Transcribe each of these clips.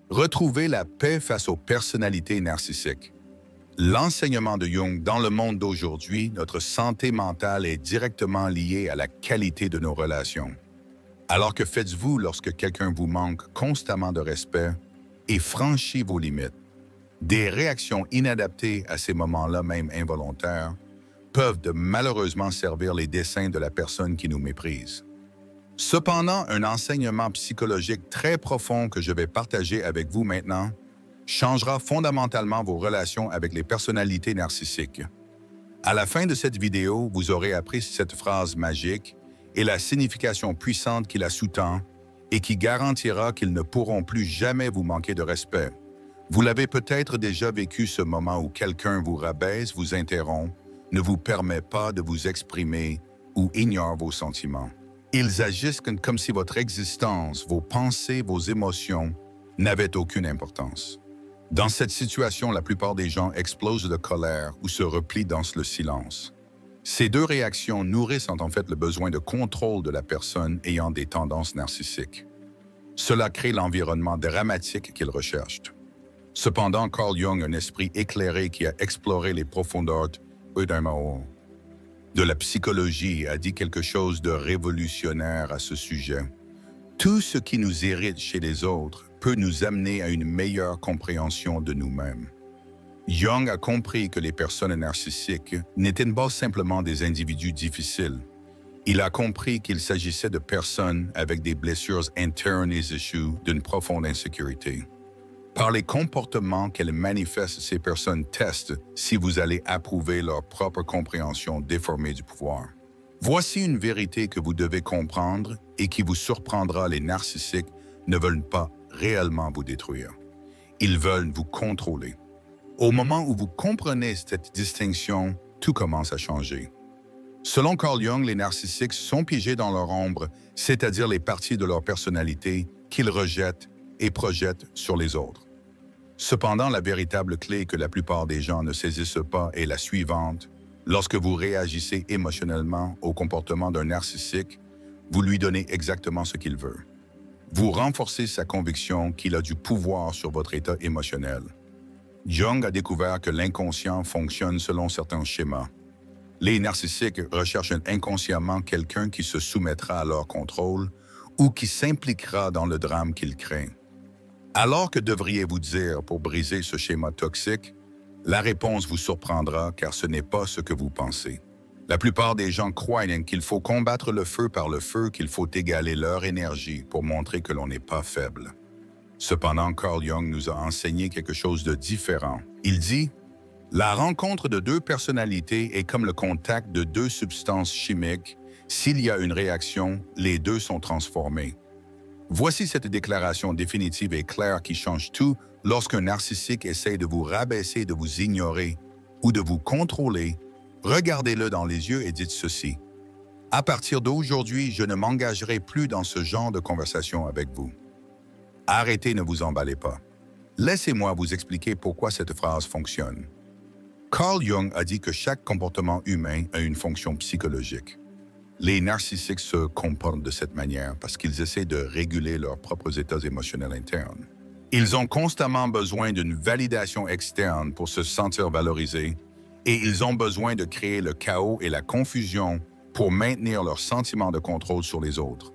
Retrouvez la paix face aux personnalités narcissiques. L'enseignement de Jung dans le monde d'aujourd'hui, notre santé mentale est directement liée à la qualité de nos relations. Alors que faites-vous lorsque quelqu'un vous manque constamment de respect et franchit vos limites? Des réactions inadaptées à ces moments-là, même involontaires, peuvent malheureusement servir les desseins de la personne qui nous méprise. Cependant, un enseignement psychologique très profond que je vais partager avec vous maintenant changera fondamentalement vos relations avec les personnalités narcissiques. À la fin de cette vidéo, vous aurez appris cette phrase magique et la signification puissante qui la sous-tend et qui garantira qu'ils ne pourront plus jamais vous manquer de respect. Vous l'avez peut-être déjà vécu, ce moment où quelqu'un vous rabaisse, vous interrompt, ne vous permet pas de vous exprimer ou ignore vos sentiments. Ils agissent comme si votre existence, vos pensées, vos émotions n'avaient aucune importance. Dans cette situation, la plupart des gens explosent de colère ou se replient dans le silence. Ces deux réactions nourrissent en fait le besoin de contrôle de la personne ayant des tendances narcissiques. Cela crée l'environnement dramatique qu'ils recherchent. Cependant, Carl Jung, un esprit éclairé qui a exploré les profondeurs de la psychologie, a dit quelque chose de révolutionnaire à ce sujet. Tout ce qui nous irrite chez les autres peut nous amener à une meilleure compréhension de nous-mêmes. Jung a compris que les personnes narcissiques n'étaient pas simplement des individus difficiles. Il a compris qu'il s'agissait de personnes avec des blessures internes issues d'une profonde insécurité. Par les comportements qu'elles manifestent, ces personnes testent si vous allez approuver leur propre compréhension déformée du pouvoir. Voici une vérité que vous devez comprendre et qui vous surprendra: les narcissiques ne veulent pas réellement vous détruire. Ils veulent vous contrôler. Au moment où vous comprenez cette distinction, tout commence à changer. Selon Carl Jung, les narcissiques sont piégés dans leur ombre, c'est-à-dire les parties de leur personnalité qu'ils rejettent et projettent sur les autres. Cependant, la véritable clé que la plupart des gens ne saisissent pas est la suivante. Lorsque vous réagissez émotionnellement au comportement d'un narcissique, vous lui donnez exactement ce qu'il veut. Vous renforcez sa conviction qu'il a du pouvoir sur votre état émotionnel. Jung a découvert que l'inconscient fonctionne selon certains schémas. Les narcissiques recherchent inconsciemment quelqu'un qui se soumettra à leur contrôle ou qui s'impliquera dans le drame qu'ils craignent. Alors que devriez-vous dire pour briser ce schéma toxique? La réponse vous surprendra, car ce n'est pas ce que vous pensez. La plupart des gens croient qu'il faut combattre le feu par le feu, qu'il faut égaler leur énergie pour montrer que l'on n'est pas faible. Cependant, Carl Jung nous a enseigné quelque chose de différent. Il dit: la rencontre de deux personnalités est comme le contact de deux substances chimiques. S'il y a une réaction, les deux sont transformés. Voici cette déclaration définitive et claire qui change tout. Lorsqu'un narcissique essaie de vous rabaisser, de vous ignorer ou de vous contrôler, regardez-le dans les yeux et dites ceci: à partir d'aujourd'hui, je ne m'engagerai plus dans ce genre de conversation avec vous. Arrêtez, ne vous emballez pas. Laissez-moi vous expliquer pourquoi cette phrase fonctionne. Carl Jung a dit que chaque comportement humain a une fonction psychologique. Les narcissiques se comportent de cette manière parce qu'ils essaient de réguler leurs propres états émotionnels internes. Ils ont constamment besoin d'une validation externe pour se sentir valorisés et ils ont besoin de créer le chaos et la confusion pour maintenir leur sentiment de contrôle sur les autres.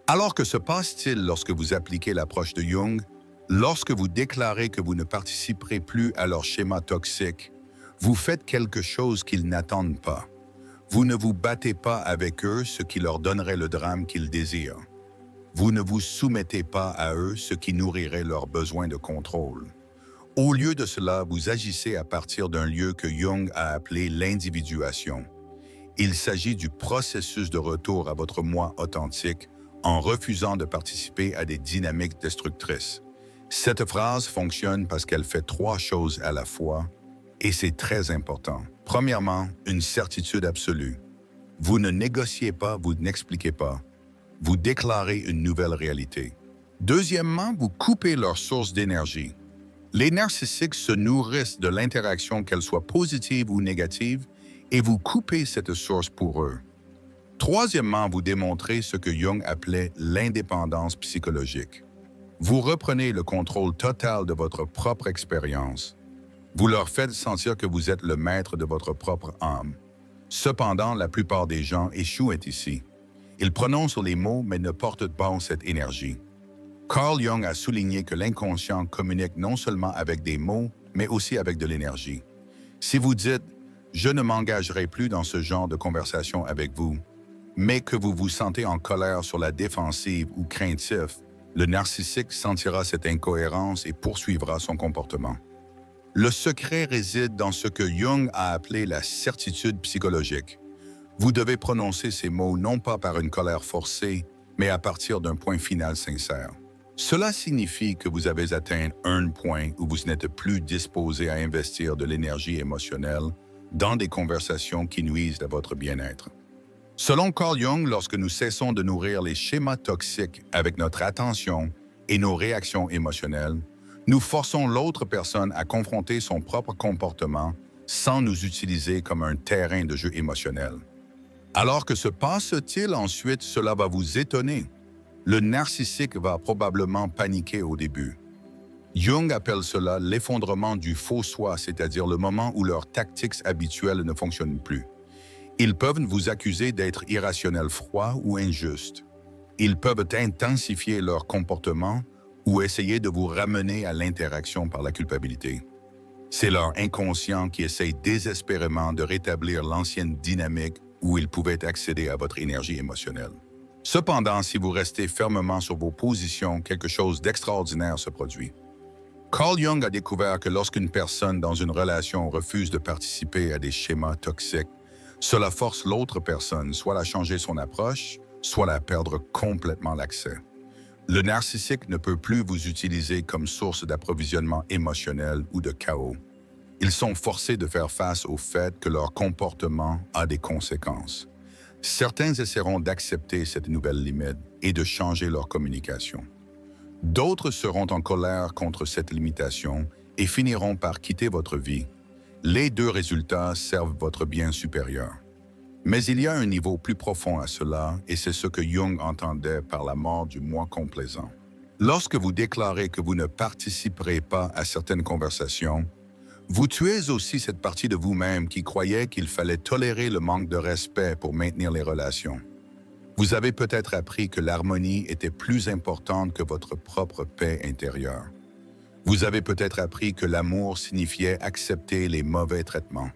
Alors que se passe-t-il lorsque vous appliquez l'approche de Jung? Lorsque vous déclarez que vous ne participerez plus à leur schéma toxique, vous faites quelque chose qu'ils n'attendent pas. Vous ne vous battez pas avec eux, ce qui leur donnerait le drame qu'ils désirent. Vous ne vous soumettez pas à eux, ce qui nourrirait leur besoin de contrôle. Au lieu de cela, vous agissez à partir d'un lieu que Jung a appelé l'individuation. Il s'agit du processus de retour à votre moi authentique en refusant de participer à des dynamiques destructrices. Cette phrase fonctionne parce qu'elle fait trois choses à la fois, et c'est très important. Premièrement, une certitude absolue. Vous ne négociez pas, vous n'expliquez pas. Vous déclarez une nouvelle réalité. Deuxièmement, vous coupez leur source d'énergie. Les narcissiques se nourrissent de l'interaction, qu'elle soit positive ou négative, et vous coupez cette source pour eux. Troisièmement, vous démontrez ce que Jung appelait l'indépendance psychologique. Vous reprenez le contrôle total de votre propre expérience. Vous leur faites sentir que vous êtes le maître de votre propre âme. Cependant, la plupart des gens échouent ici. Ils prononcent les mots mais ne portent pas cette énergie. Carl Jung a souligné que l'inconscient communique non seulement avec des mots, mais aussi avec de l'énergie. Si vous dites « Je ne m'engagerai plus dans ce genre de conversation avec vous », mais que vous vous sentez en colère sur la défensive ou craintif, le narcissique sentira cette incohérence et poursuivra son comportement. Le secret réside dans ce que Jung a appelé la certitude psychologique. Vous devez prononcer ces mots non pas par une colère forcée, mais à partir d'un point final sincère. Cela signifie que vous avez atteint un point où vous n'êtes plus disposé à investir de l'énergie émotionnelle dans des conversations qui nuisent à votre bien-être. Selon Carl Jung, lorsque nous cessons de nourrir les schémas toxiques avec notre attention et nos réactions émotionnelles, nous forçons l'autre personne à confronter son propre comportement sans nous utiliser comme un terrain de jeu émotionnel. Alors que se passe-t-il ensuite, cela va vous étonner. Le narcissique va probablement paniquer au début. Jung appelle cela l'effondrement du faux soi, c'est-à-dire le moment où leurs tactiques habituelles ne fonctionnent plus. Ils peuvent vous accuser d'être irrationnel, froid ou injuste. Ils peuvent intensifier leur comportement ou essayer de vous ramener à l'interaction par la culpabilité. C'est leur inconscient qui essaye désespérément de rétablir l'ancienne dynamique où ils pouvaient accéder à votre énergie émotionnelle. Cependant, si vous restez fermement sur vos positions, quelque chose d'extraordinaire se produit. Carl Jung a découvert que lorsqu'une personne dans une relation refuse de participer à des schémas toxiques, cela force l'autre personne soit à changer son approche, soit à perdre complètement l'accès. Le narcissique ne peut plus vous utiliser comme source d'approvisionnement émotionnel ou de chaos. Ils sont forcés de faire face au fait que leur comportement a des conséquences. Certains essaieront d'accepter cette nouvelle limite et de changer leur communication. D'autres seront en colère contre cette limitation et finiront par quitter votre vie. Les deux résultats servent votre bien supérieur. Mais il y a un niveau plus profond à cela, et c'est ce que Jung entendait par la mort du moi complaisant. Lorsque vous déclarez que vous ne participerez pas à certaines conversations, vous tuez aussi cette partie de vous-même qui croyait qu'il fallait tolérer le manque de respect pour maintenir les relations. Vous avez peut-être appris que l'harmonie était plus importante que votre propre paix intérieure. Vous avez peut-être appris que l'amour signifiait accepter les mauvais traitements.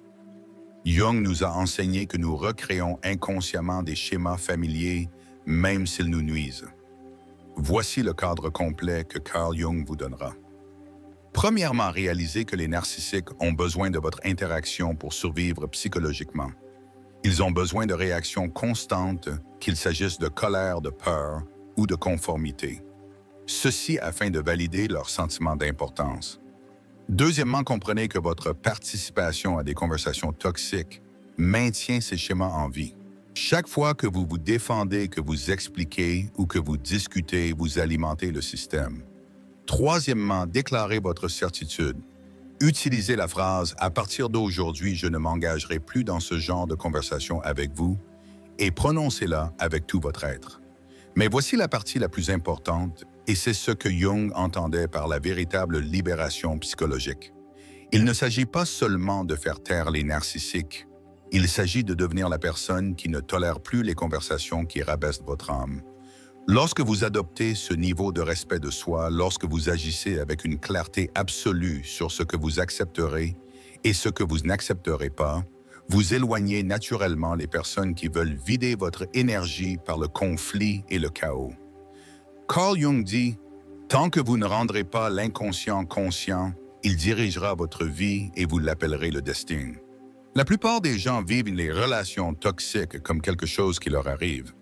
Jung nous a enseigné que nous recréons inconsciemment des schémas familiers, même s'ils nous nuisent. Voici le cadre complet que Carl Jung vous donnera. Premièrement, réalisez que les narcissiques ont besoin de votre interaction pour survivre psychologiquement. Ils ont besoin de réactions constantes, qu'il s'agisse de colère, de peur ou de conformité. Ceci afin de valider leur sentiment d'importance. Deuxièmement, comprenez que votre participation à des conversations toxiques maintient ces schémas en vie. Chaque fois que vous vous défendez, que vous expliquez ou que vous discutez, vous alimentez le système. Troisièmement, déclarez votre certitude. Utilisez la phrase « À partir d'aujourd'hui, je ne m'engagerai plus dans ce genre de conversation avec vous » et prononcez-la avec tout votre être. Mais voici la partie la plus importante, et c'est ce que Jung entendait par la véritable libération psychologique. Il ne s'agit pas seulement de faire taire les narcissiques, il s'agit de devenir la personne qui ne tolère plus les conversations qui rabaissent votre âme. Lorsque vous adoptez ce niveau de respect de soi, lorsque vous agissez avec une clarté absolue sur ce que vous accepterez et ce que vous n'accepterez pas, vous éloignez naturellement les personnes qui veulent vider votre énergie par le conflit et le chaos. Carl Jung dit « Tant que vous ne rendrez pas l'inconscient conscient, il dirigera votre vie et vous l'appellerez le destin. » La plupart des gens vivent les relations toxiques comme quelque chose qui leur arrive.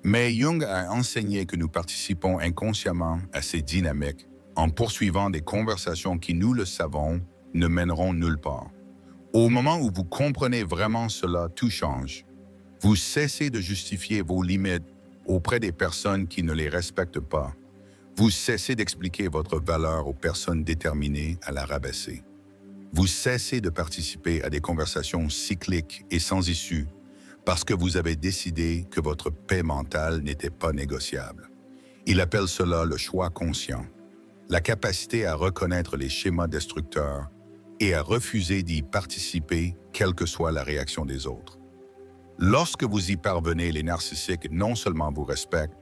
Mais Jung a enseigné que nous participons inconsciemment à ces dynamiques en poursuivant des conversations qui, nous le savons, ne mèneront nulle part. Au moment où vous comprenez vraiment cela, tout change. Vous cessez de justifier vos limites auprès des personnes qui ne les respectent pas. Vous cessez d'expliquer votre valeur aux personnes déterminées à la rabaisser. Vous cessez de participer à des conversations cycliques et sans issue parce que vous avez décidé que votre paix mentale n'était pas négociable. Il appelle cela le choix conscient. la capacité à reconnaître les schémas destructeurs et à refuser d'y participer, quelle que soit la réaction des autres. Lorsque vous y parvenez, les narcissiques non seulement vous respectent,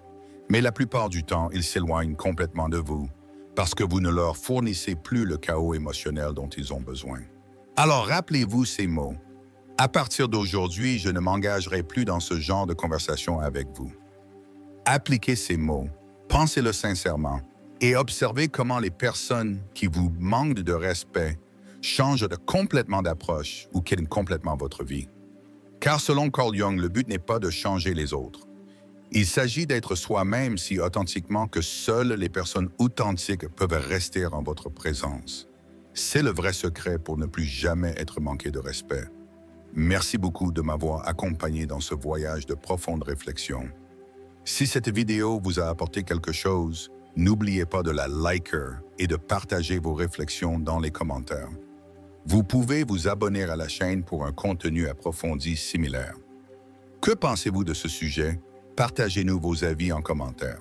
mais la plupart du temps, ils s'éloignent complètement de vous parce que vous ne leur fournissez plus le chaos émotionnel dont ils ont besoin. Alors rappelez-vous ces mots. À partir d'aujourd'hui, je ne m'engagerai plus dans ce genre de conversation avec vous. Appliquez ces mots, pensez-le sincèrement et observez comment les personnes qui vous manquent de respect changent complètement d'approche ou quittent complètement votre vie. Car selon Carl Jung, le but n'est pas de changer les autres. Il s'agit d'être soi-même si authentiquement que seules les personnes authentiques peuvent rester en votre présence. C'est le vrai secret pour ne plus jamais être manqué de respect. Merci beaucoup de m'avoir accompagné dans ce voyage de profonde réflexion. Si cette vidéo vous a apporté quelque chose, n'oubliez pas de la liker et de partager vos réflexions dans les commentaires. Vous pouvez vous abonner à la chaîne pour un contenu approfondi similaire. Que pensez-vous de ce sujet? Partagez-nous vos avis en commentaire.